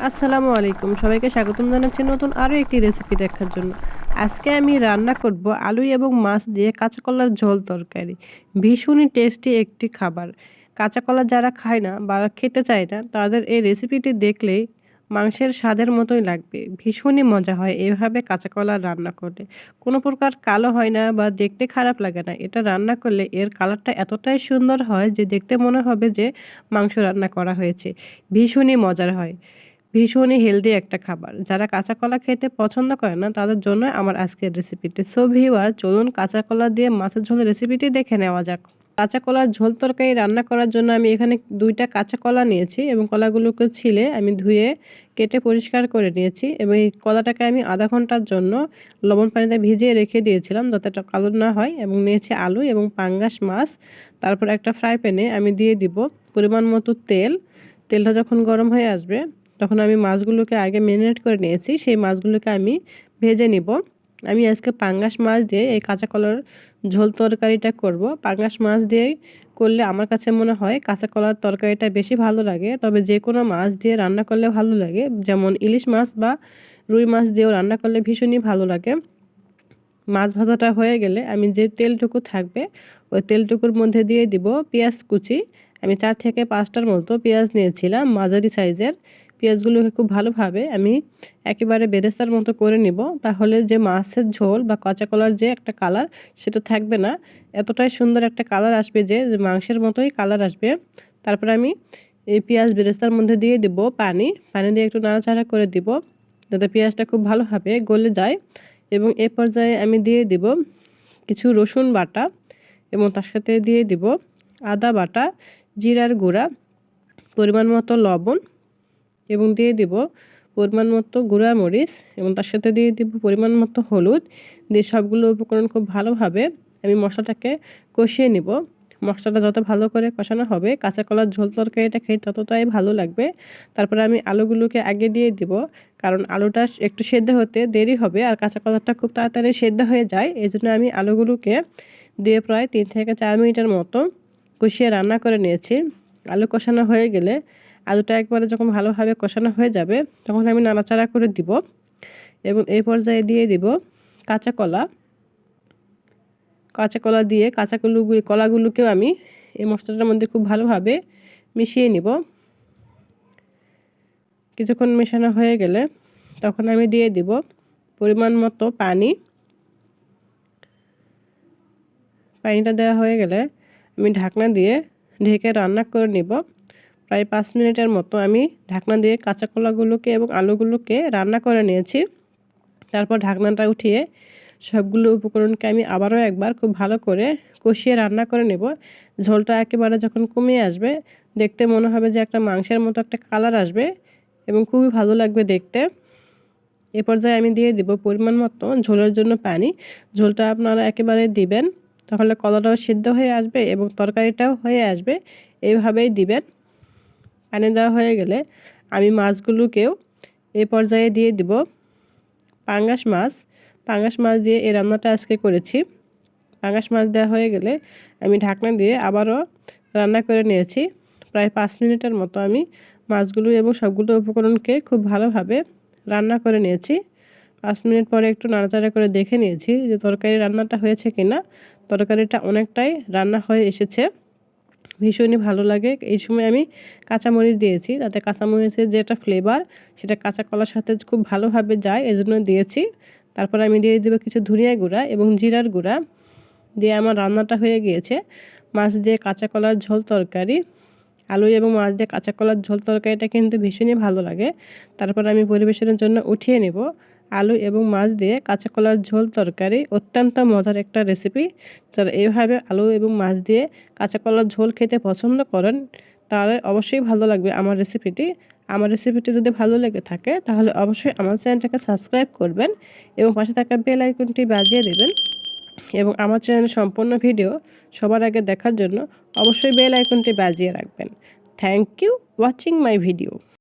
আসসালামু আলাইকুম, সবাইকে স্বাগতম জানাচ্ছি নতুন আরও একটি রেসিপি দেখার জন্য। আজকে আমি রান্না করব আলু এবং মাছ দিয়ে কাঁচা কলার ঝোল তরকারি। ভীষণই টেস্টি একটি খাবার। কাঁচা কলা যারা খায় না বা খেতে চায় না তাদের এই রেসিপিটি দেখলেই মাংসের স্বাদের মতোই লাগবে। ভীষণই মজা হয় এভাবে কাঁচা কলা রান্না করলে। কোনো প্রকার কালো হয় না বা দেখতে খারাপ লাগে না। এটা রান্না করলে এর কালারটা এতটাই সুন্দর হয় যে দেখতে মনে হবে যে মাংস রান্না করা হয়েছে। ভীষণই মজার হয়। ভীষণই হেলদি একটা খাবার। যারা কাঁচা কলা খেতে পছন্দ করে না তাদের জন্য আমার আজকের রেসিপিটি। সো ভিউয়ার, চলুন কাঁচা কলা দিয়ে মাছের ঝোলের রেসিপিটি দেখে নেওয়া যাক। কাঁচা কলার ঝোল তরকারি রান্না করার জন্য আমি এখানে 2টা কাঁচা কলা নিয়েছি এবং কলাগুলোকে ছিলে আমি ধুয়ে কেটে পরিষ্কার করে নিয়েছি এবং এই কলাটাকে আমি আধা ঘন্টার জন্য লবণ পানিতে ভিজিয়ে রেখে দিয়েছিলাম যাতে এটা কালো না হয়। এবং নিয়েছি আলু এবং পাঙ্গাস মাছ। তারপর একটা ফ্রাই প্যানে আমি দিয়ে দিব পরিমাণ মতো তেল। তেলটা যখন গরম হয়ে আসবে তখন আমি মাছগুলোকে আগে ম্যারিনেট করে নিয়েছি, সেই মাছগুলোকে আমি ভেজে নিব। আমি আজকে পাঙ্গাস মাছ দিয়ে এই কাঁচা কলার ঝোল তরকারিটা করব। পাঙ্গাস মাছ দিয়ে করলে আমার কাছে মনে হয় কাঁচা কলার তরকারিটা বেশি ভালো লাগে, তবে যে কোনো মাছ দিয়ে রান্না করলে ভালো লাগে, যেমন ইলিশ মাছ বা রুই মাছ দিয়েও রান্না করলে ভীষণই ভালো লাগে। মাছ ভাজাটা হয়ে গেলে আমি যে তেলটুকু থাকবে ওই তেলটুকুর মধ্যে দিয়ে দিব পেঁয়াজ কুচি। আমি 4 থেকে 5টার মতো পেঁয়াজ নিয়েছিলাম মাঝারি সাইজের। পেঁয়াজগুলোকে খুব ভালোভাবে আমি একেবারে বেরেস্তার মতো করে নিব, তাহলে যে মাছের ঝোল বা কাঁচা কলার যে একটা কালার সেটা থাকবে না। এতটাই সুন্দর একটা কালার আসবে যে মাংসের মতোই কালার আসবে। তারপর আমি এই পেঁয়াজ বেরেস্তার মধ্যে দিয়ে দিব পানি দিয়ে একটু নাড়াচাড়া করে দিব যাতে পেঁয়াজটা খুব ভালোভাবে গলে যায়। এবং এ পর্যায়ে আমি দিয়ে দিব কিছু রসুন বাটা এবং তার সাথে দিয়ে দিব আদা বাটা, জিরার গুঁড়া, পরিমাণ মতো লবণ এবং দিয়ে দিব পরিমাণ মতো গুঁড়া মরিচ এবং তার সাথে দিয়ে দিব পরিমাণ মতো হলুদ। দিয়ে সবগুলো উপকরণ খুব ভালোভাবে আমি মশলাটাকে কষিয়ে নিব। মশলাটা যত ভালো করে কষানো হবে কাঁচা কলার ঝোল তরকারিটা খেয়ে ততটাই ভালো লাগবে। তারপরে আমি আলুগুলোকে আগে দিয়ে দিব, কারণ আলুটা একটু সেদ্ধ হতে দেরি হবে আর কাঁচা কলাটা খুব তাড়াতাড়ি সেদ্ধ হয়ে যায়। এই জন্য আমি আলুগুলোকে দিয়ে প্রায় 3 থেকে 4 মিনিটের মতো কষিয়ে রান্না করে নিয়েছি। আলু কষানো হয়ে গেলে আলুটা একবারে যখন ভালোভাবে কষানো হয়ে যাবে তখন আমি নাড়াচাড়া করে দিব এবং এই পর্যায়ে দিয়ে দিব কাঁচা কলা। দিয়ে কলাগুলোকেও আমি এই মশলাটার মধ্যে খুব ভালোভাবে মিশিয়ে নিব। কিছুক্ষণ মেশানো হয়ে গেলে তখন আমি দিয়ে দিব পরিমাণ মতো পানি। পানিটা দেওয়া হয়ে গেলে আমি ঢাকনা দিয়ে ঢেকে রান্না করে নিব। প্রায় 5 মিনিটের মতো আমি ঢাকনা দিয়ে কাঁচা কলাগুলোকে এবং আলুগুলোকে রান্না করে নিয়েছি। তারপর ঢাকনাটা উঠিয়ে সবগুলো উপকরণকে আমি আবারও একবার খুব ভালো করে কষিয়ে রান্না করে নেব। ঝোলটা একেবারে যখন কমিয়ে আসবে দেখতে মনে হবে যে একটা মাংসের মতো একটা কালার আসবে এবং খুবই ভালো লাগবে দেখতে। এ পর্যায়ে আমি দিয়ে দিব পরিমাণ মতো ঝোলের জন্য পানি। ঝোলটা আপনারা একেবারে দিবেন, তাহলে কলাটাও সিদ্ধ হয়ে আসবে এবং তরকারিটাও হয়ে আসবে। এইভাবেই দিবেন। পানি দেওয়া হয়ে গেলে আমি মাছগুলোকেও এই পর্যায়ে দিয়ে দিব পাঙ্গাস মাছ দিয়ে এই রান্নাটা আজকে করেছি। পাঙ্গাস মাছ দেওয়া হয়ে গেলে আমি ঢাকনা দিয়ে আবারও রান্না করে নিয়েছি। প্রায় 5 মিনিটের মতো আমি মাছগুলো এবং সবগুলো উপকরণকে খুব ভালোভাবে রান্না করে নিয়েছি। 5 মিনিট পরে একটু নাড়াচাড়া করে দেখে নিয়েছি যে তরকারি রান্নাটা হয়েছে কিনা। তরকারিটা অনেকটাই রান্না হয়ে এসেছে, ভীষণই ভালো লাগে। এই সময় আমি কাঁচামরিচ দিয়েছি, তাতে কাঁচামরিচের যে একটা ফ্লেভার সেটা কাঁচা কলার সাথে খুব ভালোভাবে যায়, এজন্য দিয়েছি। তারপর আমি দিয়ে দেবো কিছু ধনিয়া গুঁড়া এবং জিরার গুঁড়া। দিয়ে আমার রান্নাটা হয়ে গিয়েছে মাছ দিয়ে কাঁচা কলার ঝোল তরকারি। আলু এবং মাছ দিয়ে কাঁচা কলার ঝোল তরকারিটা কিন্তু ভীষণই ভালো লাগে। তারপর আমি পরিবেশনের জন্য উঠিয়ে নেব আলু এবং মাছ দিয়ে কাঁচা কলার ঝোল তরকারি। অত্যন্ত মজার একটা রেসিপি। যারা এইভাবে আলু এবং মাছ দিয়ে কাঁচা কলার ঝোল খেতে পছন্দ করেন তাহলে অবশ্যই ভালো লাগবে আমার রেসিপিটি। আমার রেসিপিটি যদি ভালো লেগে থাকে তাহলে অবশ্যই আমার চ্যানেলটাকে সাবস্ক্রাইব করবেন এবং পাশে থাকা বেল আইকনটি বাজিয়ে দেবেন। এবং আমার চ্যানেলের সম্পূর্ণ ভিডিও সবার আগে দেখার জন্য অবশ্যই বেল আইকনটি বাজিয়ে রাখবেন। Thank you watching my video.